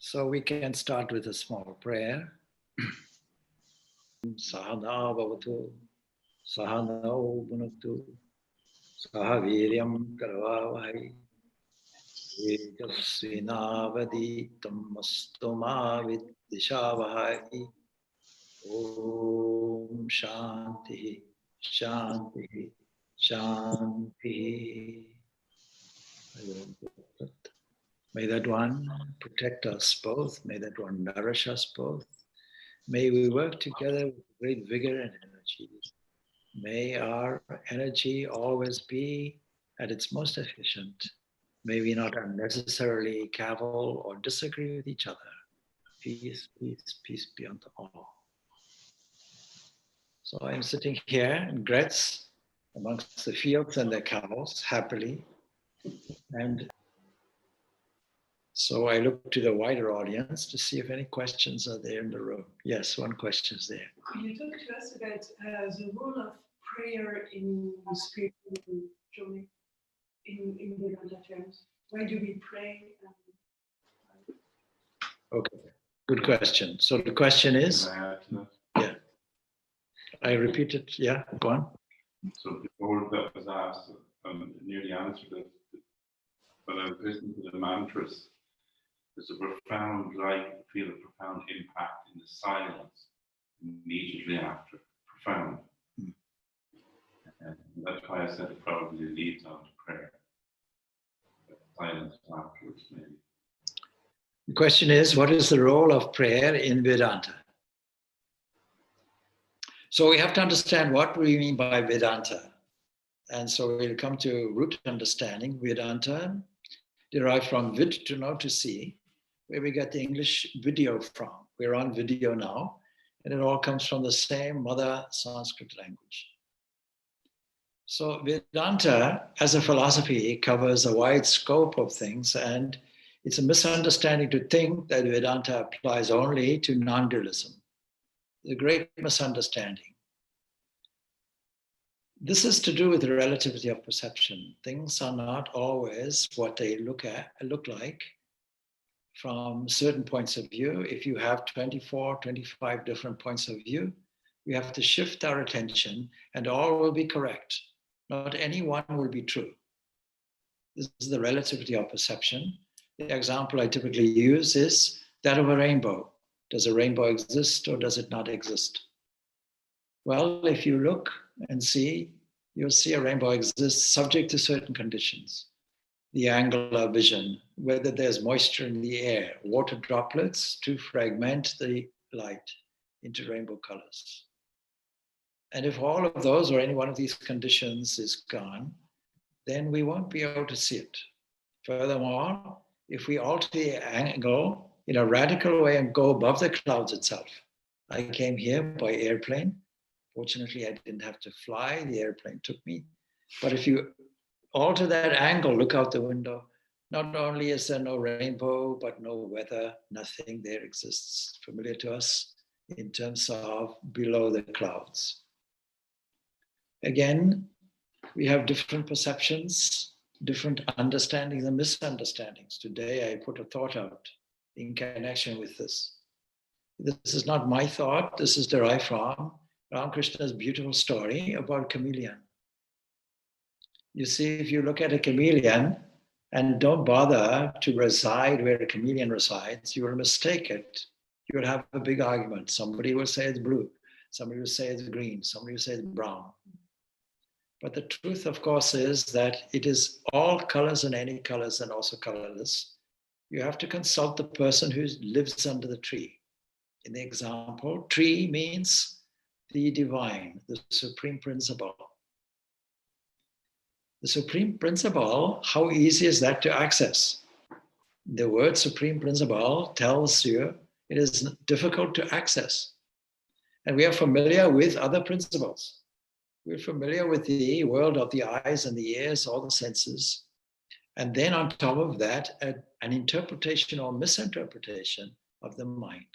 So we can start with a small prayer. Sahana bhavatu, sahano bhunaktu, sahaviryam karavavahai, tejasvinavaditam astu ma viddishavahai. Om Shanti, Shanti, Shanti. May that one protect us both. May that one nourish us both. May we work together with great vigor and energy. May our energy always be at its most efficient. May we not unnecessarily cavil or disagree with each other. Peace, peace, peace be unto all. So I'm sitting here in Gretz amongst the fields and the cows happily. And so I look to the wider audience to see if any questions are there in the room. Yes, one question is there. Could you talk to us about the role of prayer in spiritual journey, in Vedanta terms? Why do we pray? Okay, good question. So the question is, yeah, I repeat it. Yeah, go on. So before that was asked, nearly answered it. When I was listening to the mantras, there's a profound, feel a profound impact in the silence immediately after. Profound. And that's why I said it probably leads on to prayer. Silence afterwards, maybe. The question is, what is the role of prayer in Vedanta? So we have to understand what we mean by Vedanta. And so we'll come to root understanding. Vedanta derived from vid, to know, to see, where we get the English video from. We're on video now, and it all comes from the same mother Sanskrit language. So Vedanta, as a philosophy, covers a wide scope of things, and it's a misunderstanding to think that Vedanta applies only to non-dualism. The great misunderstanding. This is to do with the relativity of perception. Things are not always what they look like from certain points of view. If you have 24, 25 different points of view, we have to shift our attention and all will be correct. Not any one will be true. This is the relativity of perception. The example I typically use is that of a rainbow. Does a rainbow exist or does it not exist? Well, if you look and see, you'll see a rainbow exists subject to certain conditions. The angular vision, whether there's moisture in the air, water droplets to fragment the light into rainbow colors. And if all of those or any one of these conditions is gone, then we won't be able to see it. Furthermore, if we alter the angle in a radical way and go above the clouds itself. I came here by airplane. Fortunately, I didn't have to fly. The airplane took me. But if you alter that angle, look out the window, not only is there no rainbow, but no weather, nothing there exists familiar to us in terms of below the clouds. Again, we have different perceptions, different understandings and misunderstandings. Today, I put a thought out in connection with this. This is not my thought. This is derived from Ramakrishna's beautiful story about a chameleon. You see, if you look at a chameleon and don't bother to reside where a chameleon resides, you will mistake it. You will have a big argument. Somebody will say it's blue. Somebody will say it's green. Somebody will say it's brown. But the truth, of course, is that it is all colors and any colors and also colorless. You have to consult the person who lives under the tree. In the example, tree means the divine, the supreme principle. The supreme principle, how easy is that to access? The word supreme principle tells you it is difficult to access. And we are familiar with other principles. We're familiar with the world of the eyes and the ears, all the senses. And then on top of that, an interpretation or misinterpretation of the mind,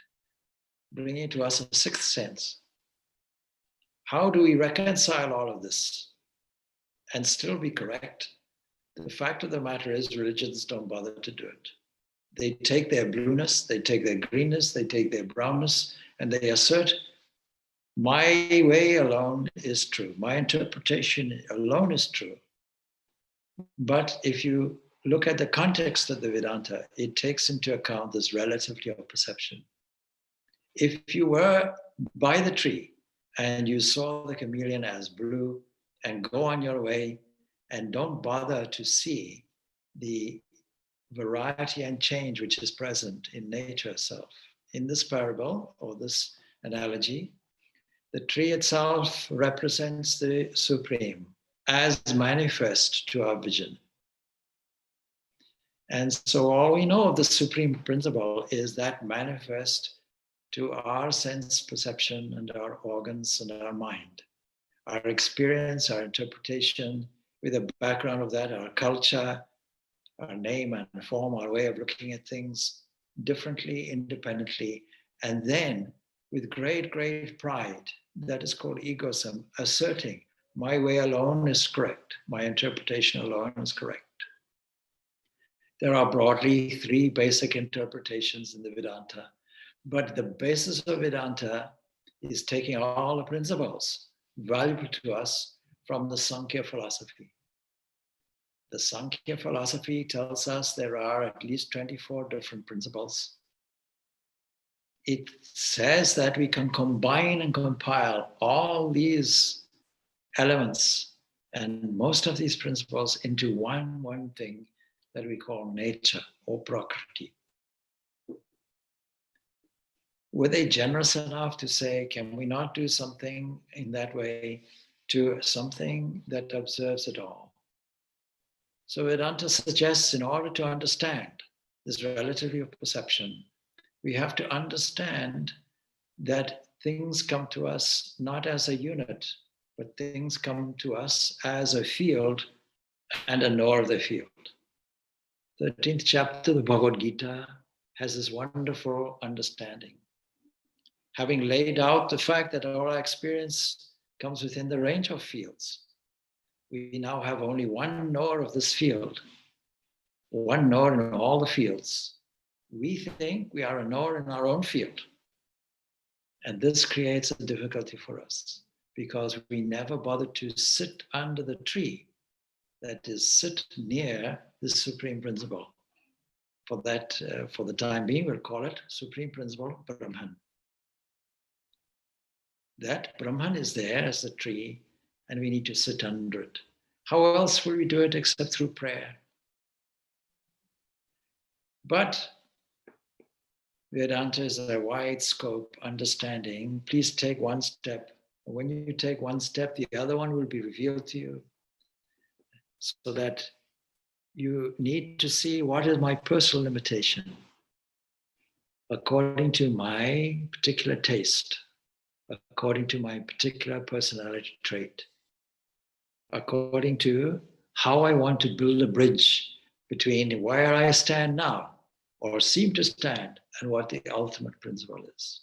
bringing to us a sixth sense. How do we reconcile all of this and still be correct? The fact of the matter is religions don't bother to do it. They take their blueness, they take their greenness, they take their brownness, and they assert, my way alone is true. My interpretation alone is true. But if you look at the context of the Vedanta, it takes into account this relativity of perception. If you were by the tree and you saw the chameleon as blue and go on your way and don't bother to see the variety and change which is present in nature itself. In this parable or this analogy, the tree itself represents the Supreme as manifest to our vision. And so all we know of the Supreme Principle is that manifest to our sense perception and our organs and our mind. Our experience, our interpretation, with a background of that, our culture, our name and form, our way of looking at things differently, independently, and then with great, great pride, that is called egoism, asserting, my way alone is correct, my interpretation alone is correct. There are broadly three basic interpretations in the Vedanta, but the basis of Vedanta is taking all the principles valuable to us from the Sankhya philosophy. The Sankhya philosophy tells us there are at least 24 different principles. It says that we can combine and compile all these elements and most of these principles into one thing that we call nature or prakriti. Were they generous enough to say, can we not do something in that way to something that observes it all? So Vedanta suggests in order to understand this relativity of perception, we have to understand that things come to us not as a unit, but things come to us as a field and a knower of the field. 13th chapter of the Bhagavad Gita has this wonderful understanding. Having laid out the fact that our experience comes within the range of fields, we now have only one knower of this field, one knower in all the fields. We think we are a knower in our own field. And this creates a difficulty for us because we never bother to sit under the tree, that is, sit near the Supreme Principle. For that, for the time being, we'll call it Supreme Principle, Brahman. That Brahman is there as the tree, and we need to sit under it. How else will we do it except through prayer? But Vedanta is a wide scope understanding. Please take one step. When you take one step, the other one will be revealed to you, so that you need to see what is my personal limitation according to my particular taste, according to my particular personality trait, according to how I want to build a bridge between where I stand now or seem to stand and what the ultimate principle is.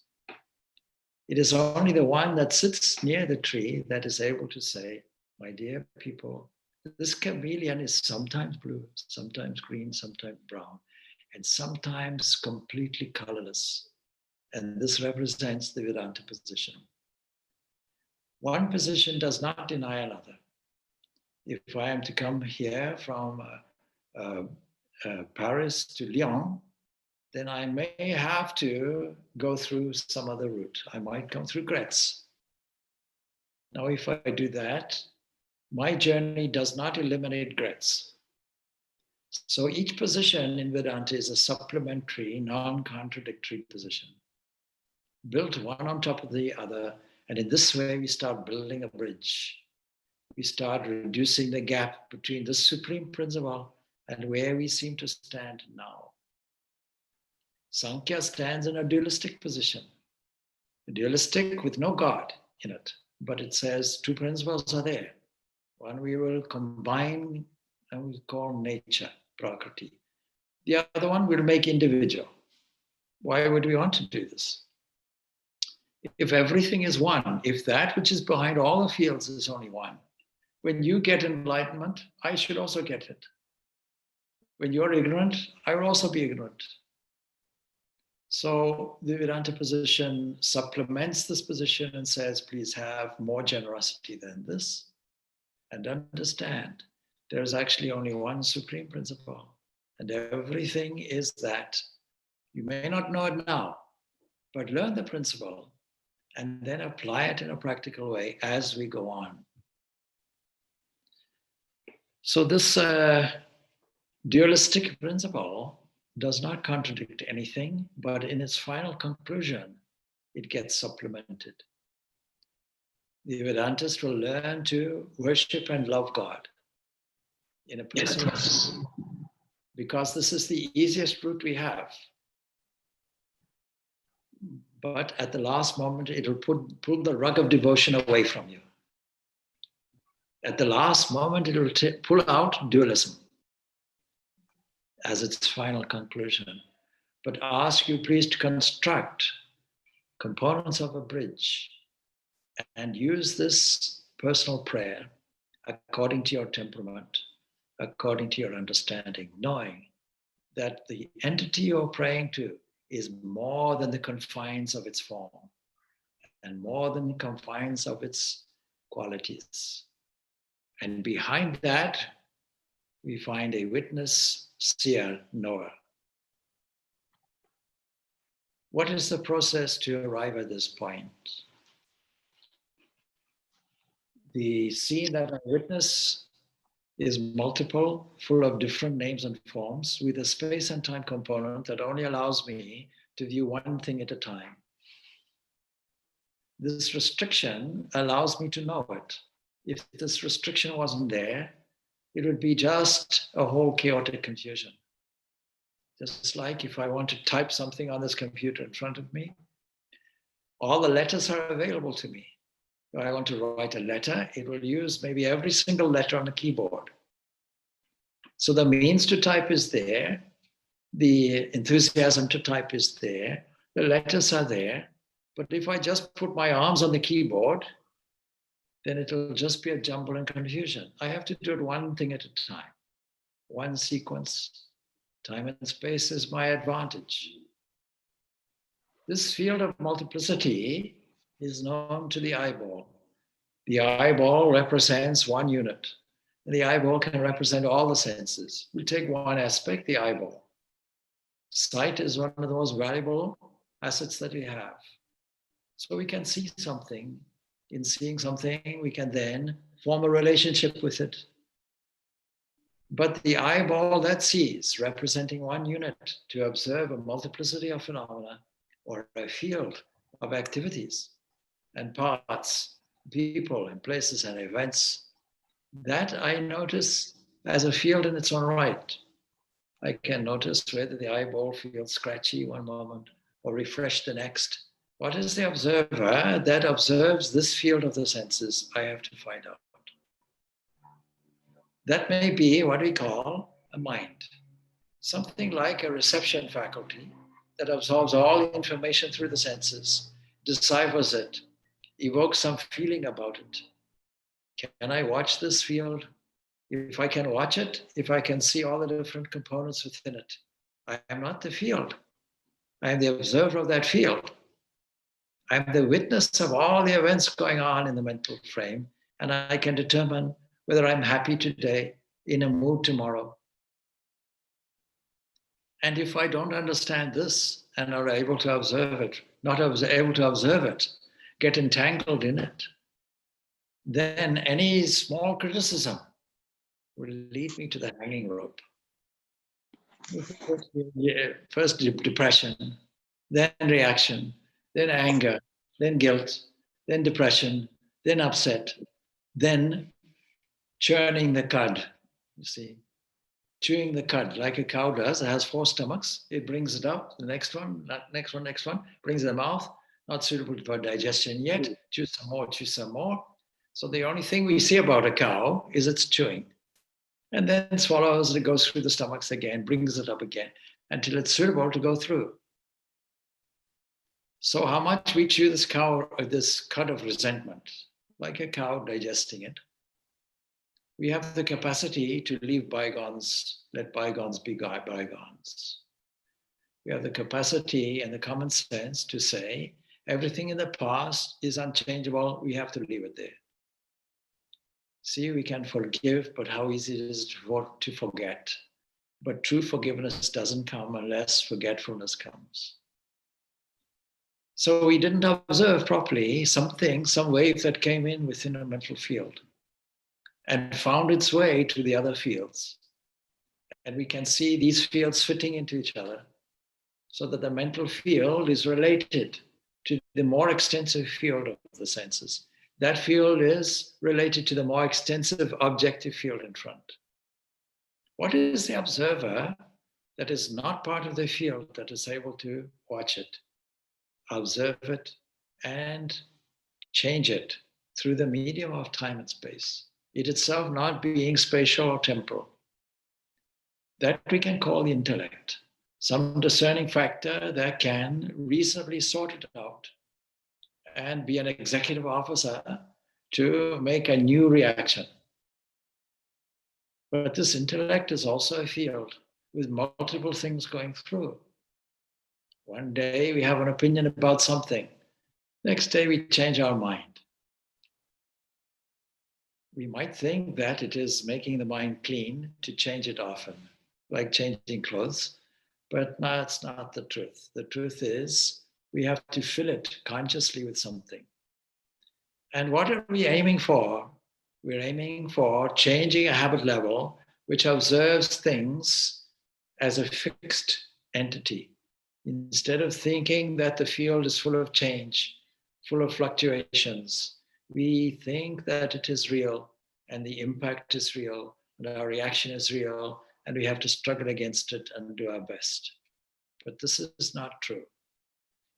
It is only the one that sits near the tree that is able to say, my dear people, this chameleon is sometimes blue, sometimes green, sometimes brown, and sometimes completely colorless. And this represents the Vedanta position. One position does not deny another. If I am to come here from Paris to Lyon, then I may have to go through some other route. I might come through Gretz. Now, if I do that, my journey does not eliminate Gretz. So each position in Vedanta is a supplementary, non-contradictory position, built one on top of the other. And in this way, we start building a bridge. We start reducing the gap between the Supreme Principle and where we seem to stand now. Sankhya stands in a dualistic position, a dualistic with no God in it, but it says two principles are there. One we will combine and we call nature, prakriti. The other one we'll make individual. Why would we want to do this? If everything is one, if that which is behind all the fields is only one, when you get enlightenment, I should also get it. When you're ignorant, I will also be ignorant. So the Vedanta position supplements this position and says, please have more generosity than this. And understand, there is actually only one supreme principle. And everything is that. You may not know it now, but learn the principle and then apply it in a practical way as we go on. So this dualistic principle does not contradict anything, but in its final conclusion, it gets supplemented. The Vedantist will learn to worship and love God in a personal way, because this is the easiest route we have. But at the last moment, it will pull the rug of devotion away from you. At the last moment, it will pull out dualism as its final conclusion. But ask you, please, to construct components of a bridge and use this personal prayer according to your temperament, according to your understanding, knowing that the entity you're praying to is more than the confines of its form and more than the confines of its qualities. And behind that, we find a witness, seer, knower. What is the process to arrive at this point? The scene that I witness is multiple, full of different names and forms, with a space and time component that only allows me to view one thing at a time. This restriction allows me to know it. If this restriction wasn't there, it would be just a whole chaotic confusion. Just like if I want to type something on this computer in front of me, all the letters are available to me. If I want to write a letter, it will use maybe every single letter on the keyboard. So the means to type is there, the enthusiasm to type is there, the letters are there, but if I just put my arms on the keyboard, then it'll just be a jumble and confusion. I have to do it one thing at a time, one sequence. Time and space is my advantage. This field of multiplicity is known to the eyeball. The eyeball represents one unit. And the eyeball can represent all the senses. We take one aspect, the eyeball. Sight is one of the most valuable assets that we have. So we can see something. In seeing something, we can then form a relationship with it. But the eyeball that sees, representing one unit, to observe a multiplicity of phenomena or a field of activities and parts, people and places and events, that I notice as a field in its own right. I can notice whether the eyeball feels scratchy one moment or refreshed the next. What is the observer that observes this field of the senses? I have to find out. That may be what we call a mind, something like a reception faculty that absorbs all information through the senses, deciphers it, evokes some feeling about it. Can I watch this field? If I can watch it, if I can see all the different components within it, I am not the field. I am the observer of that field. I am the witness of all the events going on in the mental frame, and I can determine whether I'm happy today, in a mood tomorrow. And if I don't understand this and are able to observe it, not able to observe it, get entangled in it, then any small criticism will lead me to the hanging rope. First depression, then reaction, then anger, then guilt, then depression, then upset, then churning the cud, you see. Chewing the cud like a cow does. It has 4 stomachs. It brings it up, the next one, next one, brings it in the mouth, not suitable for digestion yet. Chew some more, chew some more. So the only thing we see about a cow is it's chewing. And then swallows, it goes through the stomachs again, brings it up again, until it's suitable to go through. So how much we chew this cud of resentment, like a cow digesting it, we have the capacity to leave bygones, let bygones be bygones. We have the capacity and the common sense to say, everything in the past is unchangeable, we have to leave it there. See, we can forgive, but how easy it is to forget. But true forgiveness doesn't come unless forgetfulness comes. So we didn't observe properly something, some wave that came in within a mental field and found its way to the other fields. And we can see these fields fitting into each other so that the mental field is related to the more extensive field of the senses. That field is related to the more extensive objective field in front. What is the observer that is not part of the field that is able to watch it, observe it, and change it through the medium of time and space, it itself not being spatial or temporal? That we can call the intellect, some discerning factor that can reasonably sort it out and be an executive officer to make a new reaction. But this intellect is also a field with multiple things going through. One day we have an opinion about something. Next day we change our mind. We might think that it is making the mind clean to change it often, like changing clothes, but no, it's not the truth. The truth is we have to fill it consciously with something. And what are we aiming for? We're aiming for changing a habit level which observes things as a fixed entity. Instead of thinking that the field is full of change, full of fluctuations, we think that it is real and the impact is real and our reaction is real and we have to struggle against it and do our best. But this is not true.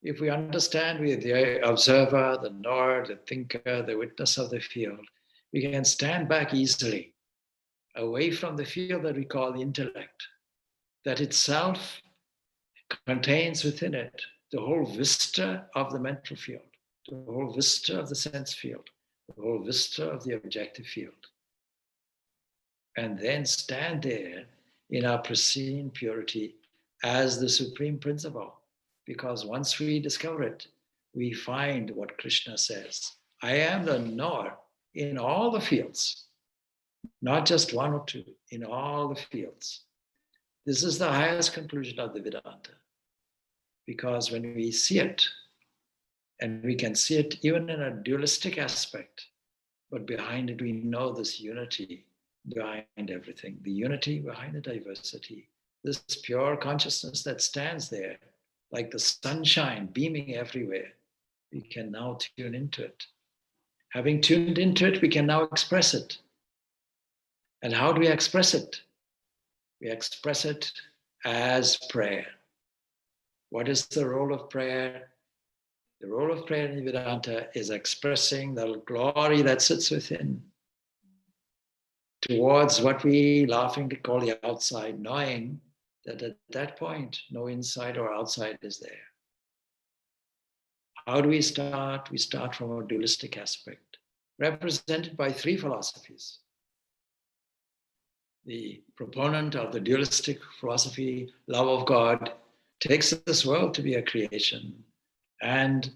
If we understand we are the observer, the knower, the thinker, the witness of the field, we can stand back easily, away from the field that we call the intellect, that itself contains within it the whole vista of the mental field, the whole vista of the sense field, the whole vista of the objective field. And then stand there in our pristine purity as the supreme principle. Because once we discover it, we find what Krishna says. I am the knower in all the fields, not just one or two, in all the fields. This is the highest conclusion of the Vedanta. Because when we see it, and we can see it even in a dualistic aspect, but behind it we know this unity behind everything, the unity behind the diversity, this pure consciousness that stands there like the sunshine beaming everywhere. We can now tune into it. Having tuned into it, we can now express it. And how do we express it? We express it as prayer. What is the role of prayer? The role of prayer in Vedanta is expressing the glory that sits within towards what we laughingly call the outside, knowing that at that point, no inside or outside is there. How do we start? We start from a dualistic aspect, represented by three philosophies. The proponent of the dualistic philosophy, love of God, takes this world to be a creation and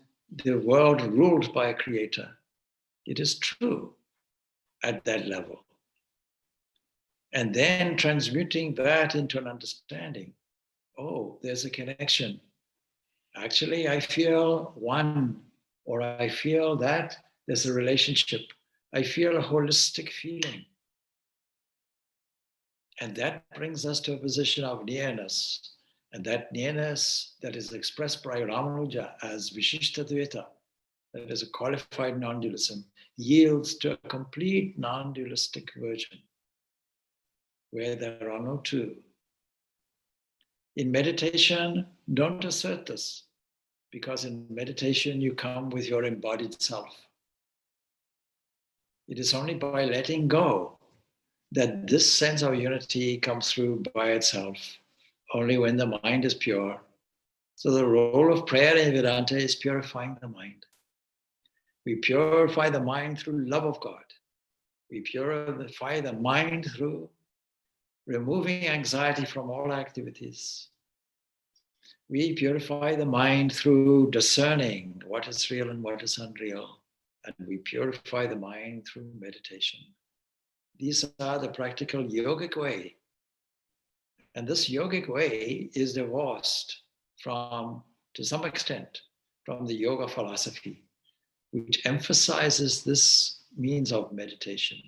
the world ruled by a creator. It is true at that level. And then transmuting that into an understanding. Oh, there's a connection. Actually, I feel one, or I feel that there's a relationship. I feel a holistic feeling. And that brings us to a position of nearness. And that nearness that is expressed by Ramanuja as Vishishtadvaita, that is a qualified non-dualism, yields to a complete non-dualistic version, where there are no two. In meditation, don't assert this, because in meditation you come with your embodied self. It is only by letting go that this sense of unity comes through by itself, only when the mind is pure. So the role of prayer in Vedanta is purifying the mind. We purify the mind through love of God. We purify the mind through removing anxiety from all activities. We purify the mind through discerning what is real and what is unreal. And we purify the mind through meditation. These are the practical yogic way. And this yogic way is divorced from, to some extent, from the yoga philosophy, which emphasizes this means of meditation.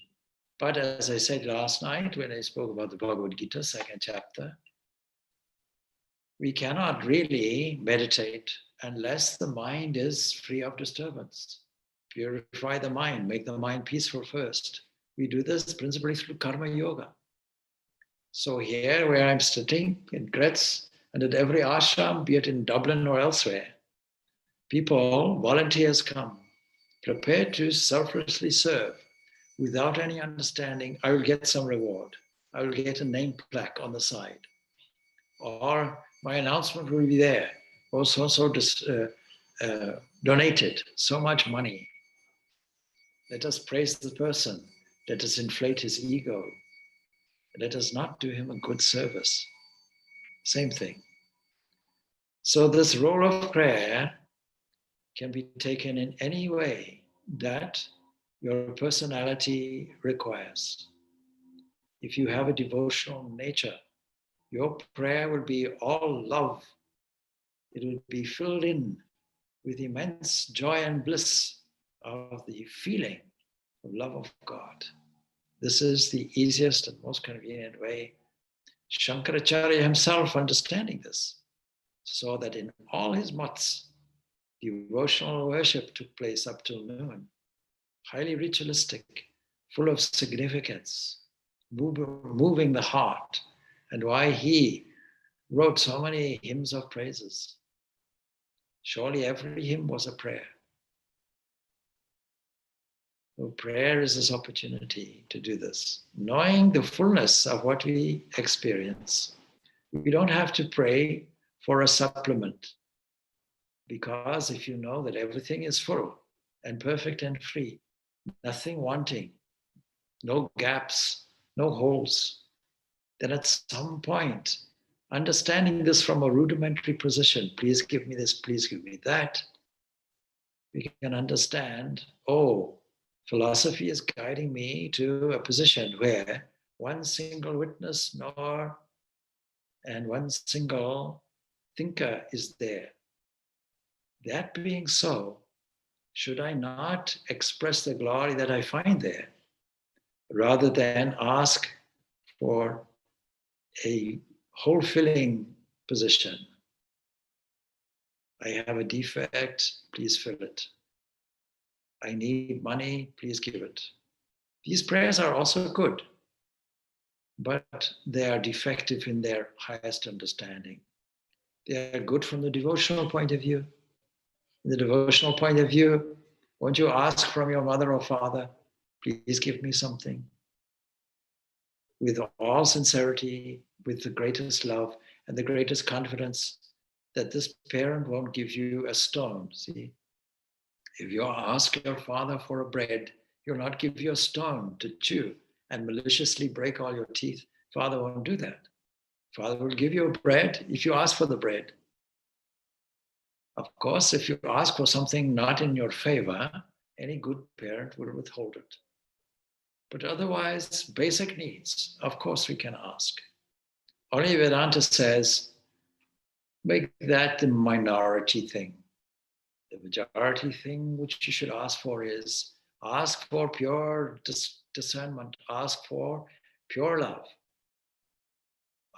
But as I said last night when I spoke about the Bhagavad Gita, 2nd chapter, we cannot really meditate unless the mind is free of disturbance. Purify the mind, make the mind peaceful first. We do this principally through karma yoga. So here where I'm sitting in Gretz, and at every ashram, be it in Dublin or elsewhere, people, volunteers come, prepared to selflessly serve. Without any understanding, I will get some reward. I will get a name plaque on the side. Or my announcement will be there. Or so donated so much money. Let us praise the person. Let us inflate his ego. Let us not do him a good service. Same thing. So this role of prayer can be taken in any way that your personality requires. If you have a devotional nature, your prayer will be all love. It will be filled in with immense joy and bliss of the feeling of love of God. This is the easiest and most convenient way. Shankaracharya himself understanding this, so that in all his mats, devotional worship took place up till noon, highly ritualistic, full of significance, moving the heart, and why he wrote so many hymns of praises. Surely every hymn was a prayer. So prayer is this opportunity to do this, knowing the fullness of what we experience. We don't have to pray for a supplement, because if you know that everything is full and perfect and free, nothing wanting, no gaps, no holes, then at some point, understanding this from a rudimentary position, please give me this, please give me that, we can understand, oh, philosophy is guiding me to a position where one single witness and one single thinker is there. That being so, should I not express the glory that I find there, rather than ask for a whole-filling position? I have a defect, please fill it. I need money, please give it. These prayers are also good, but they are defective in their highest understanding. They are good from the devotional point of view. In the devotional point of view, won't you ask from your mother or father, please give me something? With all sincerity, with the greatest love and the greatest confidence that this parent won't give you a stone, see? If you ask your father for a bread, he'll not give you a stone to chew and maliciously break all your teeth. Father won't do that. Father will give you a bread if you ask for the bread. Of course, if you ask for something not in your favor, any good parent will withhold it. But otherwise, basic needs, of course we can ask. Only Vedanta says, make that the minority thing. The majority thing which you should ask for is, ask for pure discernment, ask for pure love,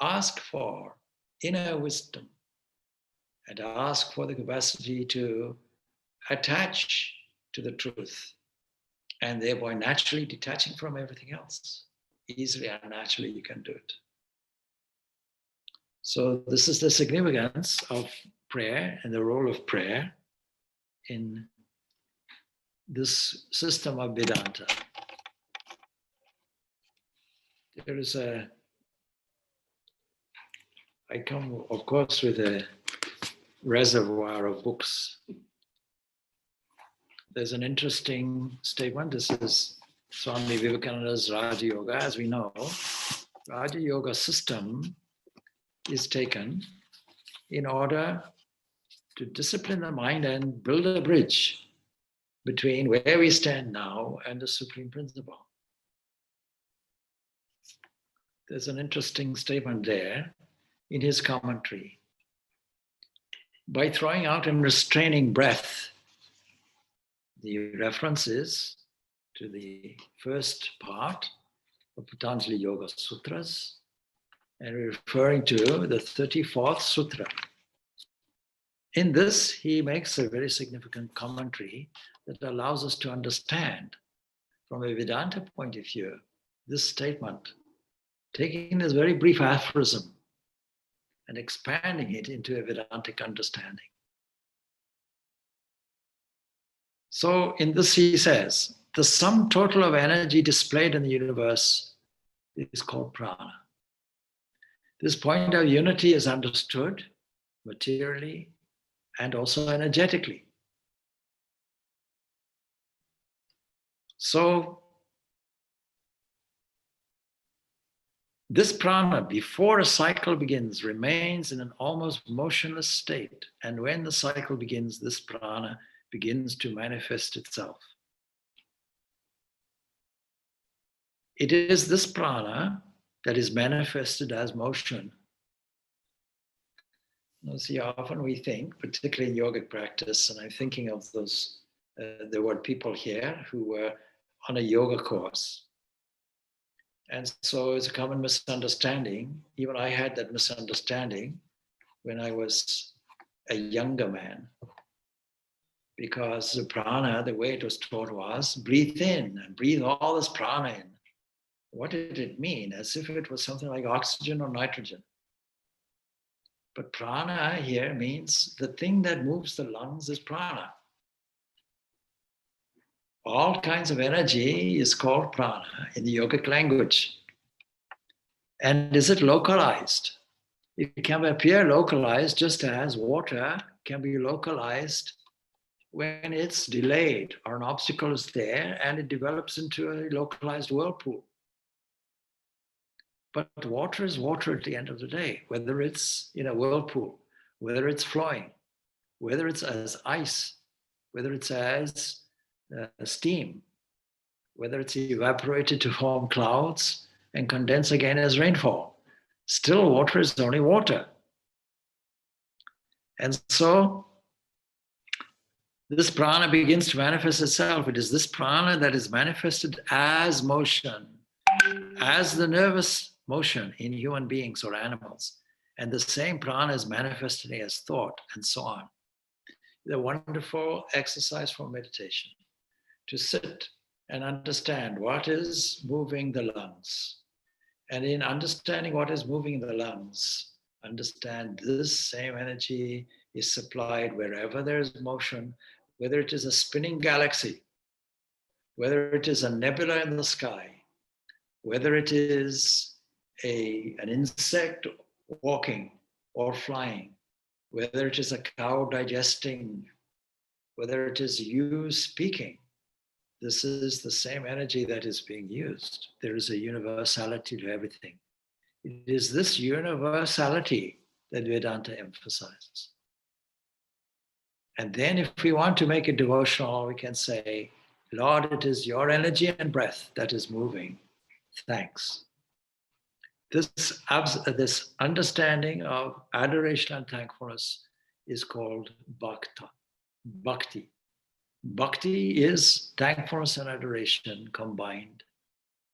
ask for inner wisdom, and ask for the capacity to attach to the truth, and thereby naturally detaching from everything else. Easily and naturally you can do it. So this is the significance of prayer and the role of prayer in this system of Vedanta. There is I come, of course, with a reservoir of books. There's an interesting statement. This is Swami Vivekananda's Raja Yoga. As we know, Raja Yoga system is taken in order to discipline the mind and build a bridge between where we stand now and the Supreme Principle. There's an interesting statement there in his commentary. By throwing out and restraining breath, the reference is to the first part of Patanjali Yoga Sutras, and referring to the 34th Sutra. In this, he makes a very significant commentary that allows us to understand, from a Vedanta point of view, this statement, taking this very brief aphorism and expanding it into a Vedantic understanding. So in this he says, the sum total of energy displayed in the universe is called prana. This point of unity is understood materially and also energetically. So this prana, before a cycle begins, remains in an almost motionless state. And when the cycle begins, this prana begins to manifest itself. It is this prana that is manifested as motion. You see, often we think, particularly in yogic practice, and I'm thinking of those, there were people here who were on a yoga course. And so it's a common misunderstanding. Even I had that misunderstanding when I was a younger man. Because the prana, the way it was taught was, breathe in and breathe all this prana in. What did it mean? As if it was something like oxygen or nitrogen. But prana here means the thing that moves the lungs is prana. All kinds of energy is called prana in the yogic language. And is it localized? It can appear localized just as water can be localized when it's delayed or an obstacle is there and it develops into a localized whirlpool. But water is water at the end of the day, whether it's in a whirlpool, whether it's flowing, whether it's as ice, whether it's as steam, whether it's evaporated to form clouds and condense again as rainfall. Still, water is only water. And so, this prana begins to manifest itself. It is this prana that is manifested as motion, as the nervous motion in human beings or animals. And the same prana is manifested as thought and so on. It's a wonderful exercise for meditation, to sit and understand what is moving the lungs. And in understanding what is moving the lungs, understand this same energy is supplied wherever there is motion, whether it is a spinning galaxy, whether it is a nebula in the sky, whether it is an insect walking or flying, whether it is a cow digesting, whether it is you speaking. This is the same energy that is being used. There is a universality to everything. It is this universality that Vedanta emphasizes. And then if we want to make it devotional, we can say, Lord, it is your energy and breath that is moving. Thanks. This understanding of adoration and thankfulness is called bhakti. Bhakti is thankfulness and adoration combined.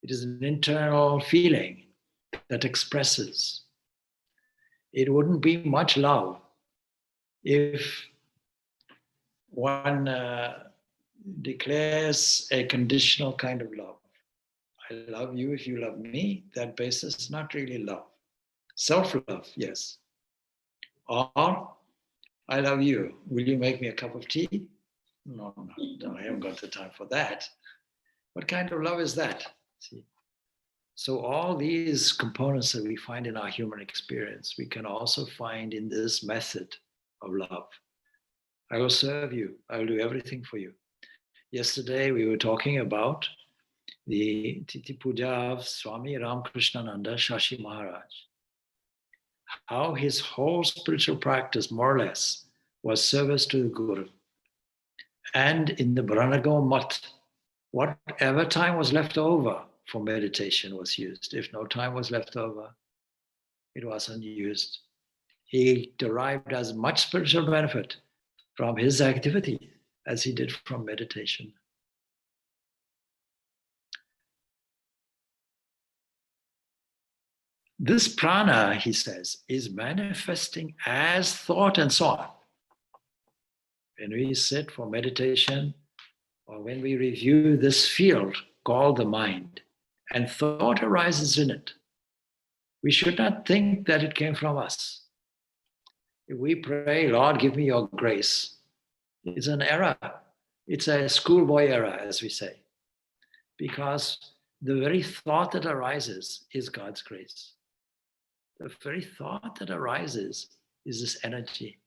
It is an internal feeling that expresses. It wouldn't be much love if one declares a conditional kind of love. I love you if you love me. That basis is not really love. Self-love, yes. Or, I love you. Will you make me a cup of tea? No, I haven't got the time for that. What kind of love is that? See? So all these components that we find in our human experience, we can also find in this method of love. I will serve you. I will do everything for you. Yesterday we were talking about the Titi Puja of Swami Purnananda Shashi Maharaj. how his whole spiritual practice, more or less, was service to the Guru. And in the Branago Mat, whatever time was left over for meditation was used. If no time was left over, it was unused. He derived as much spiritual benefit from his activity as he did from meditation. This prana, he says, is manifesting as thought and so on. When we sit for meditation, or when we review this field called the mind, and thought arises in it, we should not think that it came from us. If we pray, Lord, give me your grace, it's an error. It's a schoolboy error, as we say, because the very thought that arises is God's grace. The very thought that arises is this energy.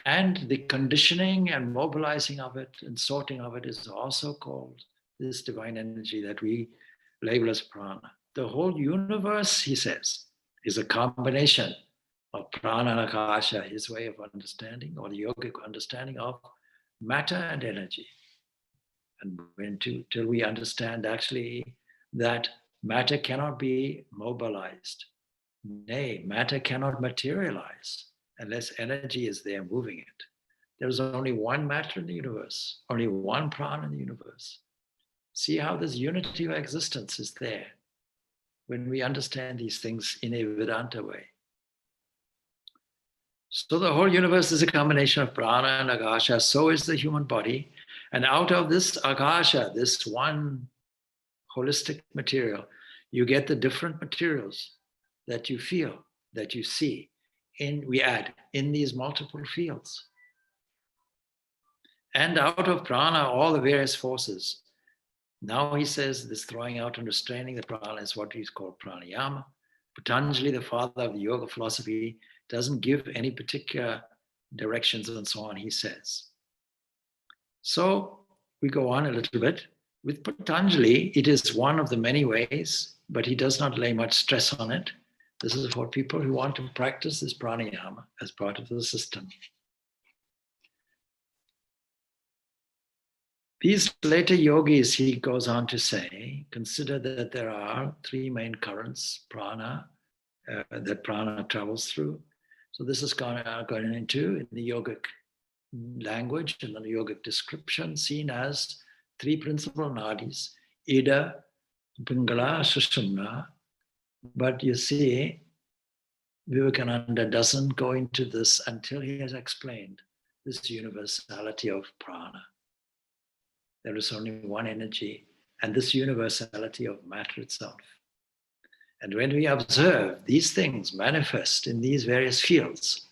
And the conditioning and mobilizing of it and sorting of it is also called this divine energy that we label as prana. The whole universe, he says, is a combination of prana and akasha, his way of understanding, or the yogic understanding of matter and energy. And till we understand actually that matter cannot be mobilized. Nay, matter cannot materialize unless energy is there moving it. There is only one matter in the universe, only one prana in the universe. See how this unity of existence is there when we understand these things in a Vedanta way. So the whole universe is a combination of prana and akasha, so is the human body. And out of this akasha, this one holistic material, you get the different materials that you feel, that you see, we add in these multiple fields. And out of prana, all the various forces. Now he says this throwing out and restraining the prana is what he's called pranayama. Patanjali, the father of the yoga philosophy, doesn't give any particular directions and so on, he says. So we go on a little bit. With Patanjali, it is one of the many ways, but he does not lay much stress on it. This is for people who want to practice this pranayama as part of the system. These later yogis, he goes on to say, consider that there are three main currents, prana, that prana travels through. So this is going into, in the yogic language and the yogic description, seen as three principal nadis, Ida, Pingala, Sushumna. But you see, Vivekananda doesn't go into this until he has explained this universality of prana. There is only one energy, and this universality of matter itself. And when we observe these things manifest in these various fields,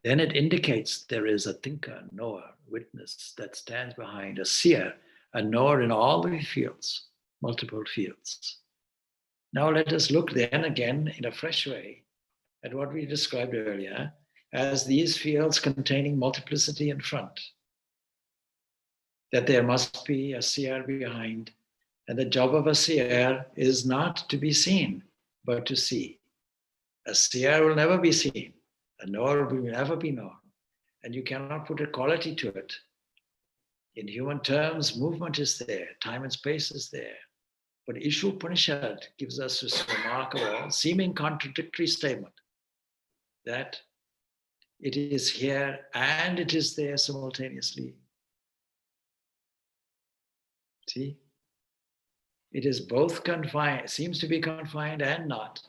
then it indicates there is a thinker, knower, witness that stands behind, a seer, a knower in all the fields, multiple fields. Now let us look then again in a fresh way at what we described earlier as these fields containing multiplicity in front. That there must be a seer behind, and the job of a seer is not to be seen, but to see. A seer will never be seen, a knower will never be known, and you cannot put a quality to it. In human terms, movement is there, time and space is there. But Ishu Upanishad gives us this remarkable, seeming contradictory statement that it is here and it is there simultaneously. See? It is both confined, seems to be confined and not.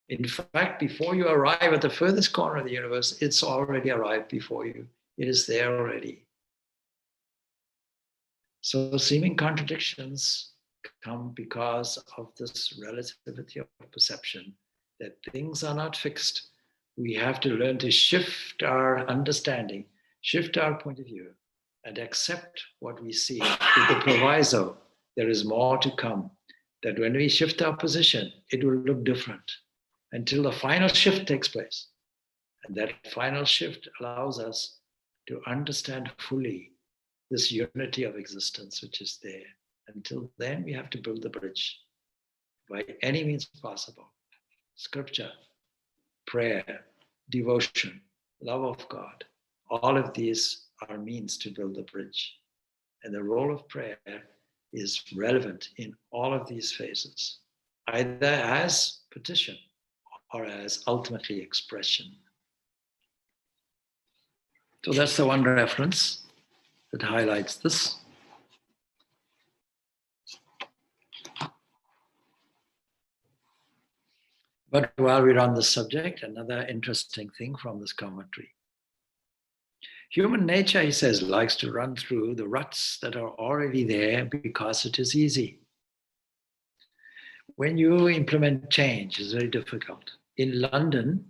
In fact, before you arrive at the furthest corner of the universe, it's already arrived before you. It is there already. So seeming contradictions come because of this relativity of perception, that things are not fixed. We have to learn to shift our understanding, shift our point of view, and accept what we see with the proviso. There is more to come, that when we shift our position, it will look different until the final shift takes place. And that final shift allows us to understand fully this unity of existence which is there. Until then, we have to build the bridge by any means possible. scripture, prayer, devotion, love of God. All of these are means to build the bridge. And the role of prayer is relevant in all of these phases, either as petition or as ultimately expression. So that's the one reference that highlights this. But while we're on the subject, another interesting thing from this commentary. Human nature, he says, likes to run through the ruts that are already there because it is easy. When you implement change, it's very difficult. In London,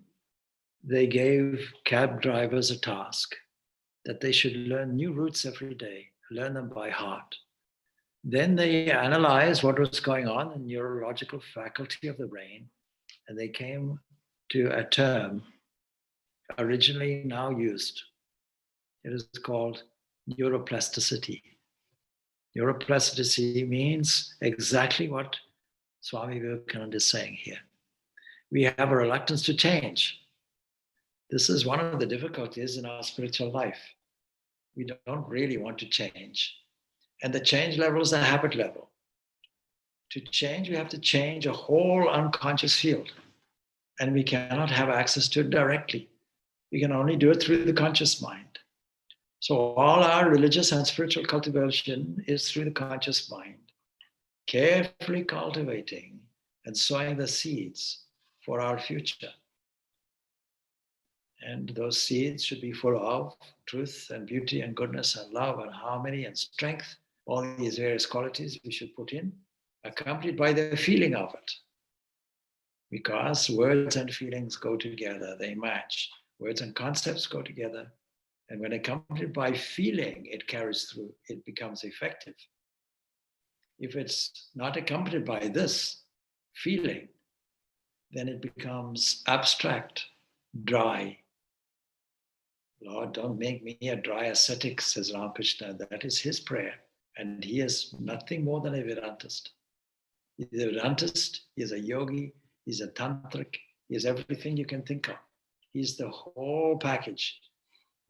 they gave cab drivers a task that they should learn new routes every day, learn them by heart. Then they analyzed what was going on in the neurological faculty of the brain, and they came to a term originally now used. It is called neuroplasticity. Neuroplasticity means exactly what Swami Vivekananda is saying here. We have a reluctance to change. This is one of the difficulties in our spiritual life. We don't really want to change. And the change level is a habit level. To change, we have to change a whole unconscious field. And we cannot have access to it directly. We can only do it through the conscious mind. So all our religious and spiritual cultivation is through the conscious mind, carefully cultivating and sowing the seeds for our future. And those seeds should be full of truth and beauty and goodness and love and harmony and strength, all these various qualities we should put in, accompanied by the feeling of it. Because words and feelings go together, they match. Words and concepts go together. And when accompanied by feeling, it carries through, it becomes effective. If it's not accompanied by this feeling, then it becomes abstract, dry. Lord, don't make me a dry ascetic, says Ramakrishna. That is his prayer. And he is nothing more than a Vedantist. He's a Vedantist, he's a yogi, he's a tantric, he's everything you can think of. He's the whole package.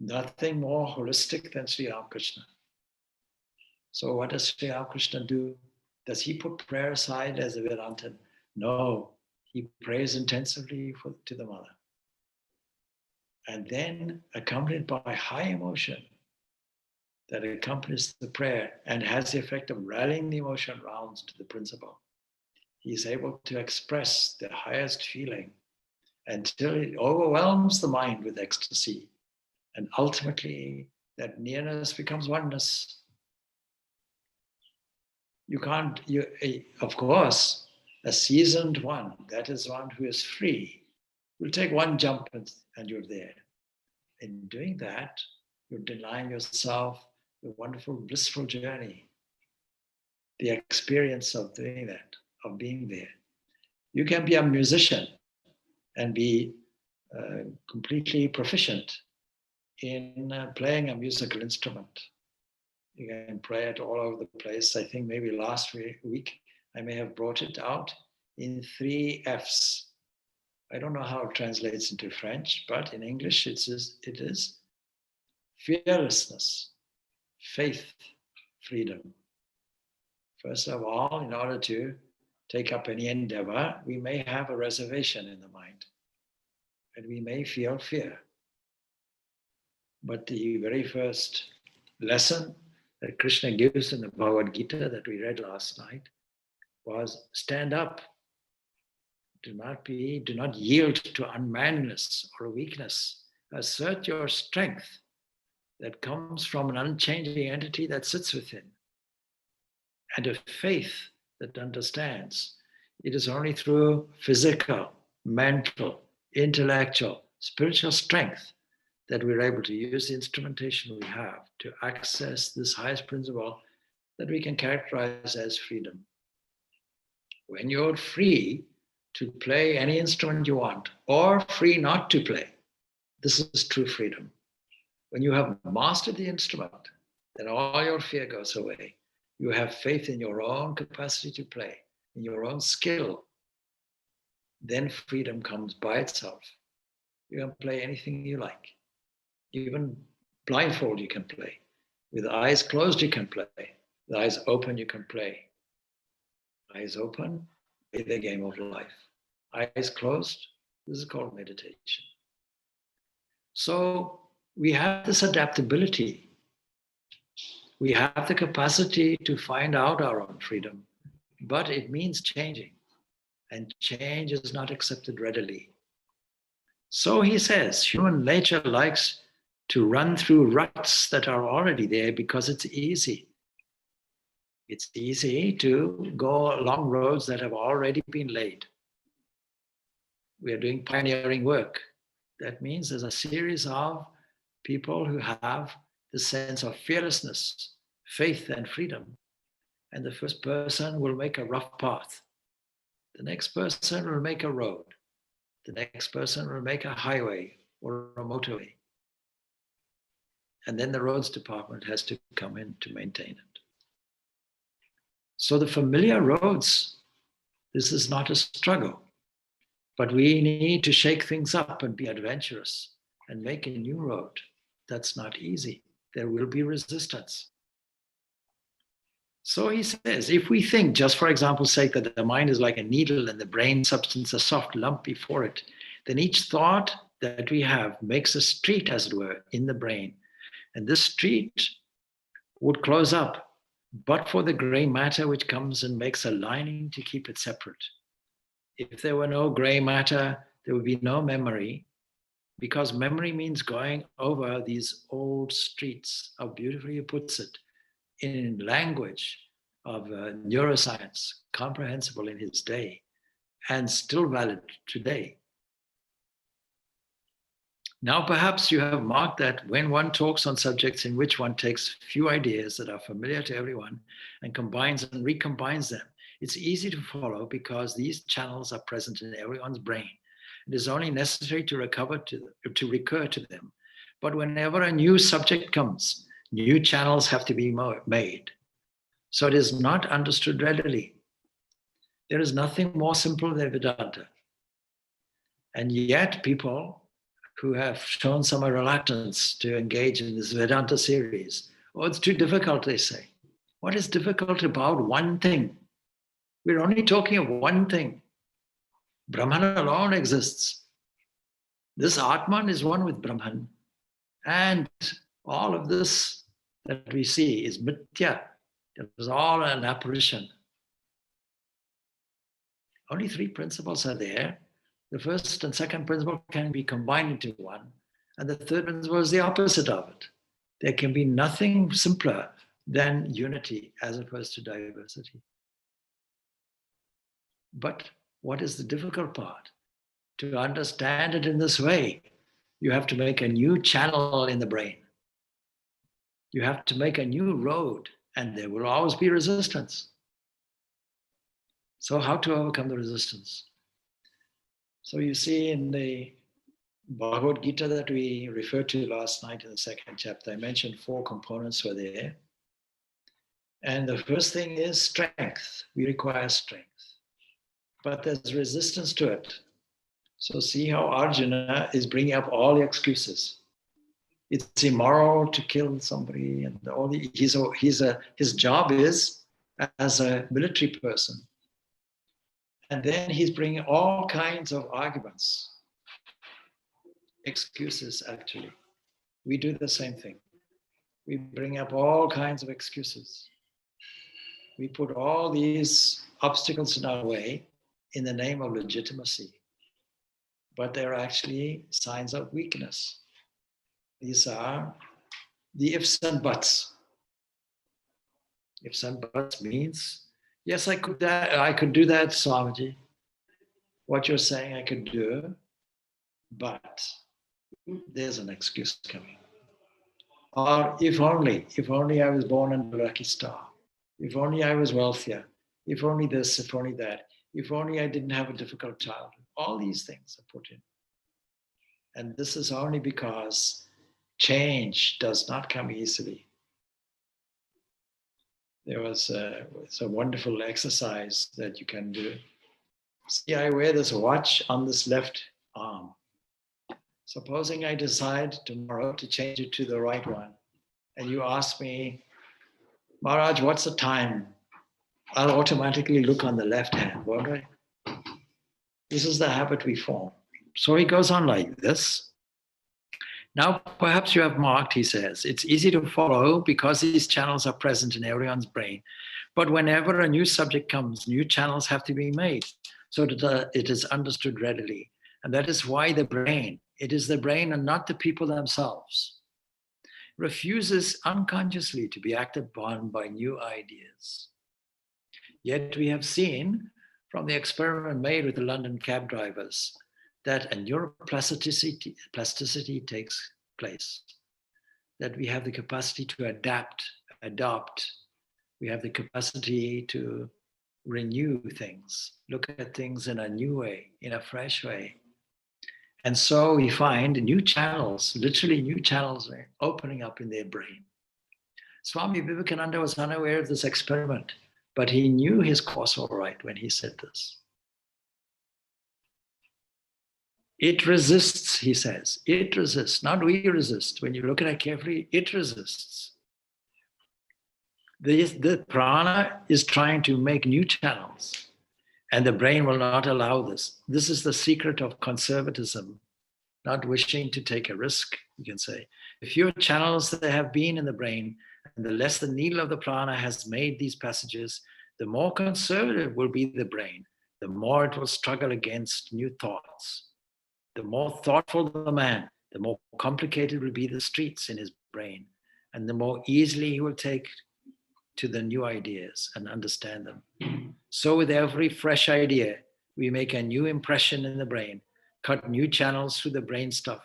Nothing more holistic than Sri Ramakrishna. So what does Sri Ramakrishna do? Does he put prayer aside as a Vedantin? No, he prays intensively to the mother. And then accompanied by high emotion that accompanies the prayer and has the effect of rallying the emotion round to the principle. He is able to express the highest feeling until it overwhelms the mind with ecstasy. And ultimately, that nearness becomes oneness. Of course, a seasoned one, that is one who is free, will take one jump and you're there. In doing that, you're denying yourself the wonderful, blissful journey, the experience of doing that, of being there. You can be a musician and be completely proficient in playing a musical instrument. You can play it all over the place. I think maybe last week I may have brought it out in 3 Fs. I don't know how it translates into French, but in English it is fearlessness, faith, freedom. First of all, in order to take up any endeavor, we may have a reservation in the mind, and we may feel fear. But the very first lesson that Krishna gives in the Bhagavad Gita that we read last night was stand up. Do not yield to unmanliness or weakness. Assert your strength that comes from an unchanging entity that sits within, and a faith that understands. It is only through physical, mental, intellectual, spiritual strength that we're able to use the instrumentation we have to access this highest principle that we can characterize as freedom. When you're free to play any instrument you want, or free not to play, this is true freedom. When you have mastered the instrument, then all your fear goes away. You have faith in your own capacity to play, in your own skill. then freedom comes by itself. You can play anything you like. Even blindfold you can play. With eyes closed you can play. With eyes open you can play. Eyes open, play the game of life. Eyes closed, this is called meditation. So we have this adaptability. We have the capacity to find out our own freedom, but it means changing. And change is not accepted readily. So he says, human nature likes to run through ruts that are already there because it's easy. It's easy to go along roads that have already been laid. We are doing pioneering work. That means there's a series of people who have the sense of fearlessness, faith, and freedom. And the first person will make a rough path. The next person will make a road. The next person will make a highway or a motorway. And then the roads department has to come in to maintain it. So the familiar roads, this is not a struggle, but we need to shake things up and be adventurous and make a new road. That's not easy. There will be resistance. So he says, if we think, just for example's sake, that the mind is like a needle and the brain substance a soft lump before it, then each thought that we have makes a street, as it were, in the brain. And this street would close up, but for the gray matter which comes and makes a lining to keep it separate. If there were no gray matter, there would be no memory, because memory means going over these old streets, how beautifully he puts it, in language of neuroscience, comprehensible in his day, and still valid today. Now, perhaps you have marked that when one talks on subjects in which one takes few ideas that are familiar to everyone and combines and recombines them, it's easy to follow because these channels are present in everyone's brain. It is only necessary to recur to them. But whenever a new subject comes, new channels have to be made. So it is not understood readily. There is nothing more simple than Vedanta. And yet people who have shown some reluctance to engage in this Vedanta series, oh, it's too difficult, they say. What is difficult about one thing? We're only talking of one thing. Brahman alone exists. This Atman is one with Brahman. And all of this that we see is mithya. It was all an apparition. Only three principles are there. The first and second principle can be combined into one. And the third principle is the opposite of it. There can be nothing simpler than unity as opposed to diversity. But what is the difficult part? To understand it in this way, you have to make a new channel in the brain. You have to make a new road, and there will always be resistance. So how to overcome the resistance? So you see in the Bhagavad Gita that we referred to last night in the second chapter, I mentioned 4 components were there. And the first thing is strength. We require strength. But there's resistance to it. So see how Arjuna is bringing up all the excuses. It's immoral to kill somebody, and all the, his job is as a military person. And then he's bringing all kinds of arguments, excuses actually. We do the same thing. We bring up all kinds of excuses. We put all these obstacles in our way in the name of legitimacy. But they're actually signs of weakness. These are the ifs and buts. Ifs and buts means, yes, I could do that, Swamiji. What you're saying I could do, but there's an excuse coming. Or if only I was born under a lucky star. If only I was wealthier. If only this, if only that. If only I didn't have a difficult childhood. All these things are put in. And this is only because change does not come easily. There was a wonderful exercise that you can do. See, I wear this watch on this left arm. Supposing I decide tomorrow to change it to the right one, and you ask me, Maharaj, what's the time? I'll automatically look on the left hand, won't I? This is the habit we form. So he goes on like this. Now, perhaps you have marked, he says, it's easy to follow because these channels are present in everyone's brain. But whenever a new subject comes, new channels have to be made so that it is understood readily. And that is why the brain, it is the brain and not the people themselves, refuses unconsciously to be acted upon by new ideas. Yet we have seen from the experiment made with the London cab drivers that a neuroplasticity takes place, that we have the capacity to adopt, we have the capacity to renew things, look at things in a new way, in a fresh way. And so we find new channels, literally new channels are opening up in their brain. Swami Vivekananda was unaware of this experiment, but he knew his course all right when he said this. It resists, he says. It resists, not we resist. When you look at it carefully, it resists. The prana is trying to make new channels, and the brain will not allow this. This is the secret of conservatism, not wishing to take a risk, you can say. The fewer channels there have been in the brain, and the less the needle of the prana has made these passages, the more conservative will be the brain, the more it will struggle against new thoughts. The more thoughtful the man, the more complicated will be the streets in his brain, and the more easily he will take to the new ideas and understand them. So with every fresh idea, we make a new impression in the brain, cut new channels through the brain stuff.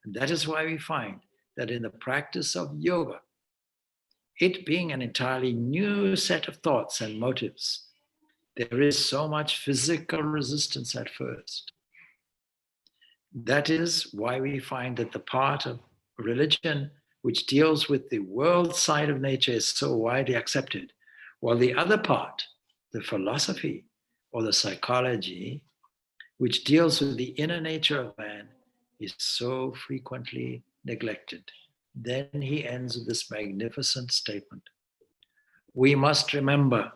And that is why we find that in the practice of yoga, it being an entirely new set of thoughts and motives, there is so much physical resistance at first. That is why we find that the part of religion which deals with the world side of nature is so widely accepted, while the other part, the philosophy or the psychology, which deals with the inner nature of man, is so frequently neglected. Then he ends with this magnificent statement. We must remember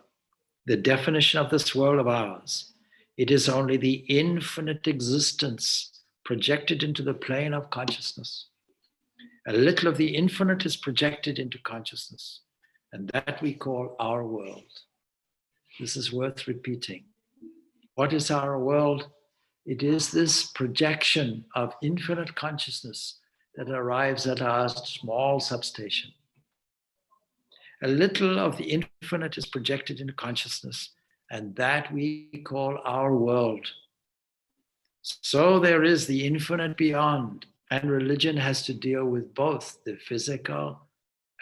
the definition of this world of ours. It is only the infinite existence projected into the plane of consciousness. A little of the infinite is projected into consciousness, and that we call our world. This is worth repeating. What is our world? It is this projection of infinite consciousness that arrives at our small substation. A little of the infinite is projected into consciousness, and that we call our world. So there is the infinite beyond, and religion has to deal with both the physical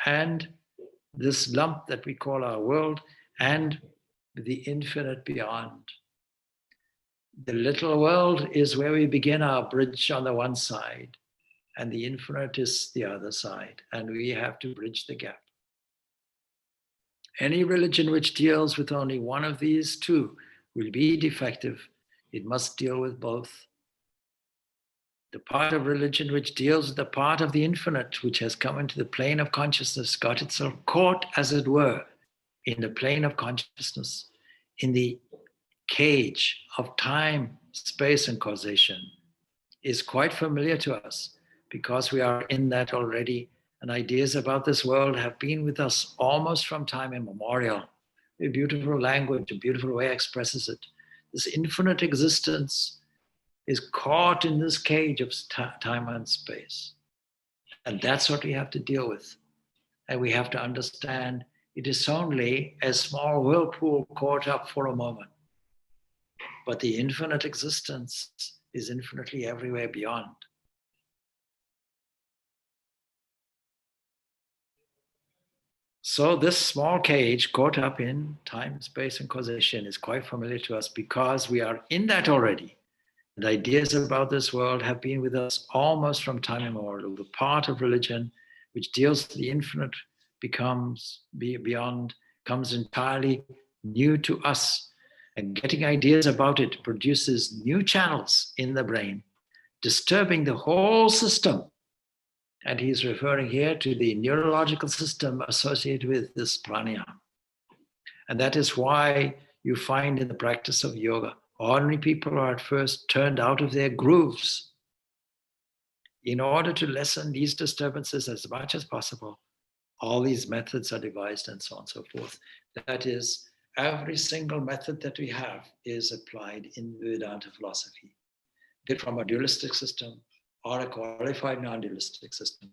and this lump that we call our world, and the infinite beyond. The little world is where we begin our bridge on the one side, and the infinite is the other side, and we have to bridge the gap. Any religion which deals with only one of these two will be defective. It must deal with both. The part of religion which deals with the part of the infinite, which has come into the plane of consciousness, got itself caught, as it were, in the plane of consciousness, in the cage of time, space, and causation, is quite familiar to us because we are in that already, and ideas about this world have been with us almost from time immemorial. A beautiful language, a beautiful way expresses it. This infinite existence is caught in this cage of time and space. And that's what we have to deal with. And we have to understand it is only a small whirlpool caught up for a moment. But the infinite existence is infinitely everywhere beyond. So this small cage caught up in time, space, and causation is quite familiar to us because we are in that already. And ideas about this world have been with us almost from time immemorial. The part of religion which deals with the infinite becomes beyond, comes entirely new to us. And getting ideas about it produces new channels in the brain, disturbing the whole system. And he's referring here to the neurological system associated with this pranayama. And that is why you find in the practice of yoga, ordinary people are at first turned out of their grooves. In order to lessen these disturbances as much as possible, all these methods are devised and so on and so forth. That is, every single method that we have is applied in Vedanta philosophy, be it from a dualistic system or a qualified non-dualistic system,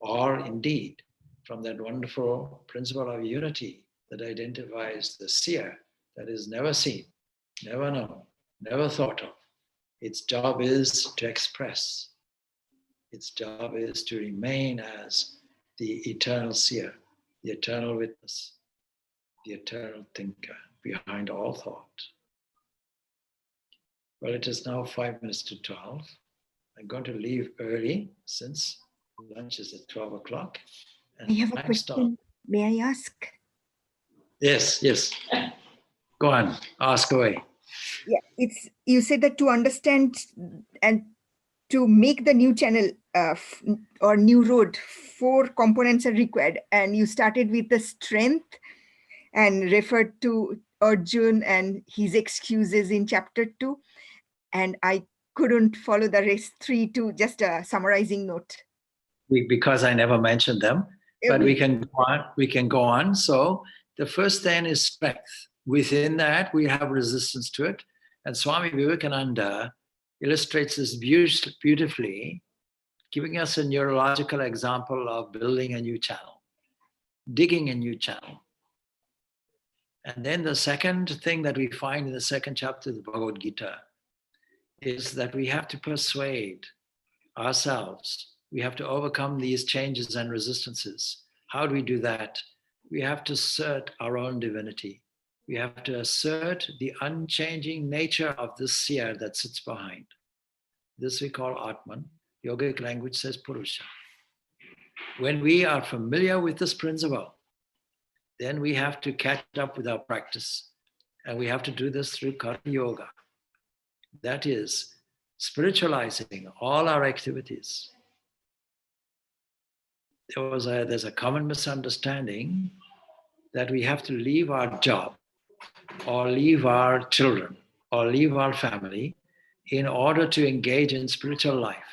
or indeed from that wonderful principle of unity that identifies the seer that is never seen, never known, never thought of. Its job is to express. Its job is to remain as the eternal seer, the eternal witness, the eternal thinker behind all thought. Well, it is now 5 minutes to 12. I'm going to leave early since lunch is at 12 o'clock. I have a question. May I ask? Yes. Go on, ask away. Yeah, you said that to understand and to make the new channel or new road, 4 components are required. And you started with the strength and referred to Arjun and his excuses in chapter 2. And I couldn't follow the rest 3 to just a summarizing note. Because I never mentioned them, but we can go on. So the first then is strength. Within that, we have resistance to it. And Swami Vivekananda illustrates this beautifully, giving us a neurological example of building a new channel, digging a new channel. And then the second thing that we find in the second chapter of the Bhagavad Gita is that we have to persuade ourselves. We have to overcome these changes and resistances. How do we do that? We have to assert our own divinity. We have to assert the unchanging nature of this seer that sits behind. This we call Atman. Yogic language says Purusha. When we are familiar with this principle, then we have to catch up with our practice. And we have to do this through Karma Yoga. That is, spiritualizing all our activities. There's a common misunderstanding that we have to leave our job or leave our children or leave our family in order to engage in spiritual life,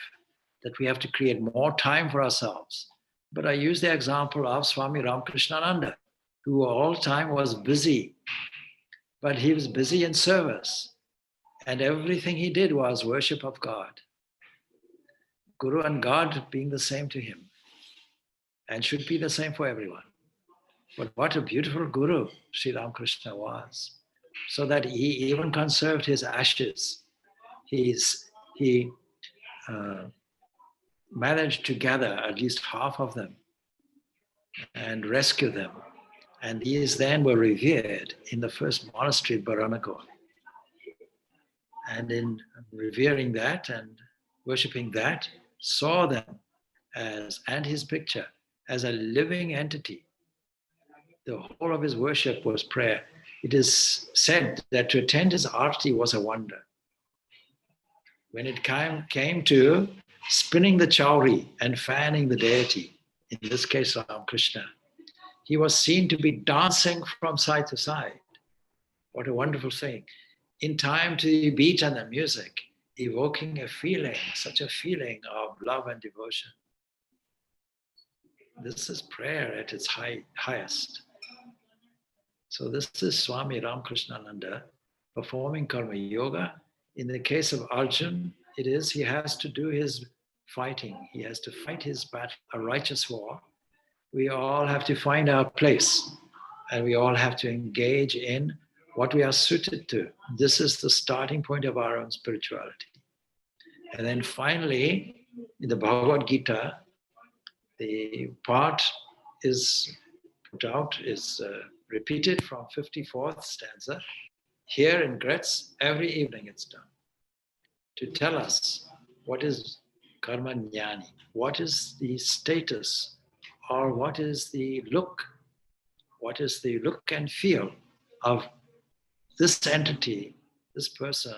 that we have to create more time for ourselves. But I use the example of Swami Purnananda, who all the time was busy, but he was busy in service. And everything he did was worship of God. Guru and God being the same to him, and should be the same for everyone. But what a beautiful Guru Sri Ramakrishna was, so that he even conserved his ashes. He managed to gather at least half of them and rescue them. And these then were revered in the first monastery, Baranagol. And in revering that and worshipping that, saw them as, and his picture, as a living entity. The whole of his worship was prayer. It is said that to attend his arti was a wonder. When it came to spinning the chauri and fanning the deity, in this case Ramakrishna, he was seen to be dancing from side to side. What a wonderful thing. In time to the beat and the music, evoking a feeling, such a feeling of love and devotion. This is prayer at its highest. So this is Swami Ramakrishnananda performing Karma Yoga. In the case of Arjun, he has to do his fighting. He has to fight his battle, a righteous war. We all have to find our place, and we all have to engage in what we are suited to. This is the starting point of our own spirituality. And then finally, in the Bhagavad Gita, the part is put out, is repeated from 54th stanza. Here in Gretz, every evening it's done, to tell us what is karma jnani, what is the status, or what is the look and feel of this entity, this person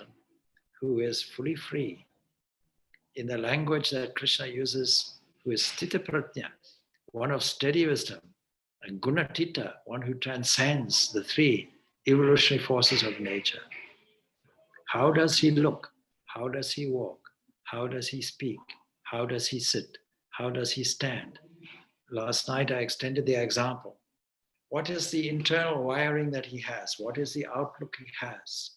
who is fully free, in the language that Krishna uses, who is Sthita Prajna, one of steady wisdom, and Gunatita, one who transcends the three evolutionary forces of nature. How does he look? How does he walk? How does he speak? How does he sit? How does he stand? Last night I extended the example. What is the internal wiring that he has? What is the outlook he has?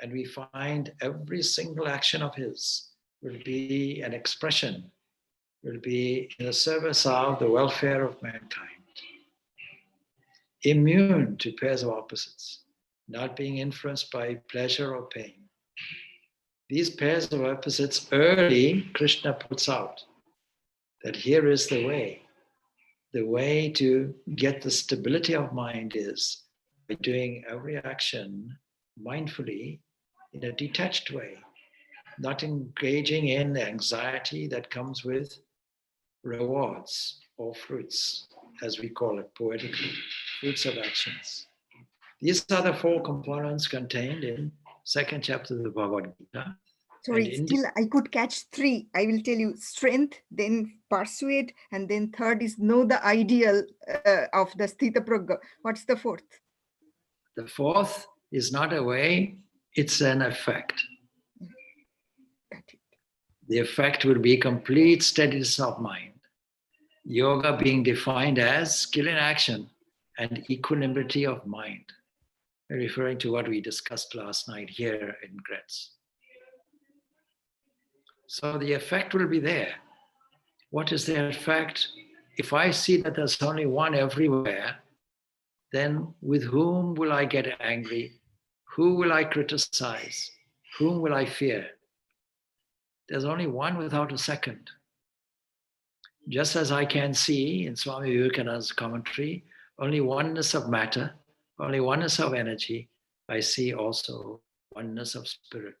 And we find every single action of his will be an expression, will be in the service of the welfare of mankind. Immune to pairs of opposites, not being influenced by pleasure or pain. These pairs of opposites early Krishna puts out that here is the way. The way to get the stability of mind is by doing every action mindfully in a detached way, not engaging in anxiety that comes with rewards or fruits, as we call it poetically, fruits of actions. These are the four components contained in second chapter of the Bhagavad Gita. Sorry, still I could catch three. I will tell you: strength, then persuade, and then third is know the ideal of the Sthita Prajna. What's the fourth? The fourth is not a way, it's an effect. Got it. The effect will be complete steadiness of mind. Yoga being defined as skill in action and equanimity of mind, referring to what we discussed last night here in Gretz. So the effect will be there. What is the effect? If I see that there's only one everywhere, then with whom will I get angry? Who will I criticize? Whom will I fear? There's only one without a second. Just as I can see in Swami Vivekananda's commentary, only oneness of matter, only oneness of energy, I see also oneness of spirit.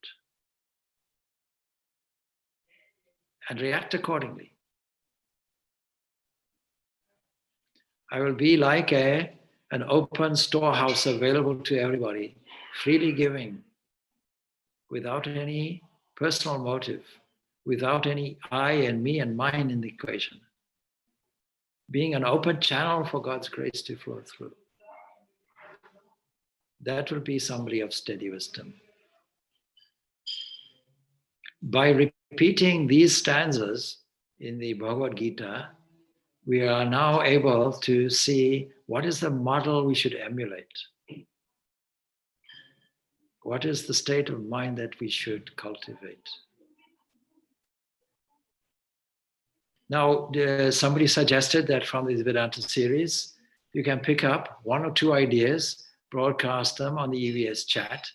And react accordingly. I will be like an open storehouse available to everybody, freely giving, without any personal motive, without any I and me and mine in the equation. Being an open channel for God's grace to flow through. That will be somebody of steady wisdom. By repeating these stanzas in the Bhagavad Gita, we are now able to see what is the model we should emulate. What is the state of mind that we should cultivate? Now, somebody suggested that from this Vedanta series, you can pick up one or two ideas, broadcast them on the EVS chat,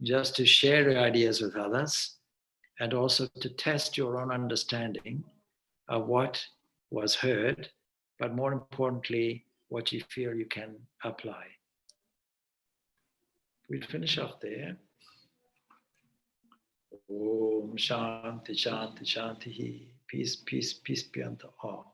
just to share your ideas with others, and also to test your own understanding of what was heard, but more importantly, what you feel you can apply. We'll finish off there. Om Shanti Shanti Shanti. Peace, peace, peace be unto all.